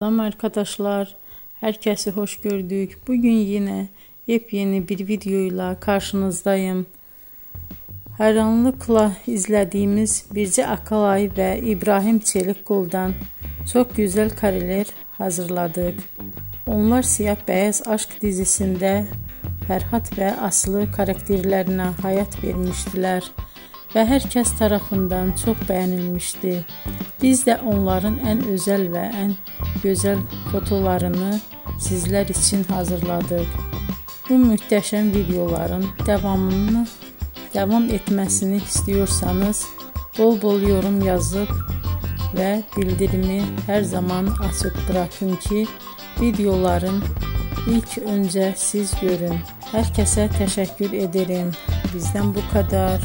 Selam arkadaşlar, herkese hoş gördük. Bugün yine yepyeni bir videoyla karşınızdayım. Hayranlıkla izlediğimiz Birce Akalay ve İbrahim Çelikkol'dan çok güzel kareler hazırladık. Onlar Siyah Beyaz Aşk dizisinde Ferhat ve Aslı karakterlerine hayat vermiştiler ve herkes tarafından çok beğenilmişti. Biz de onların en özel ve en güzel fotolarını sizler için hazırladık. Bu muhteşem videoların devam etmesini istiyorsanız bol bol yorum yazıp ve bildirimi her zaman açık bırakın ki videoların ilk önce siz görün. Herkese teşekkür ederim. Bizden bu kadar.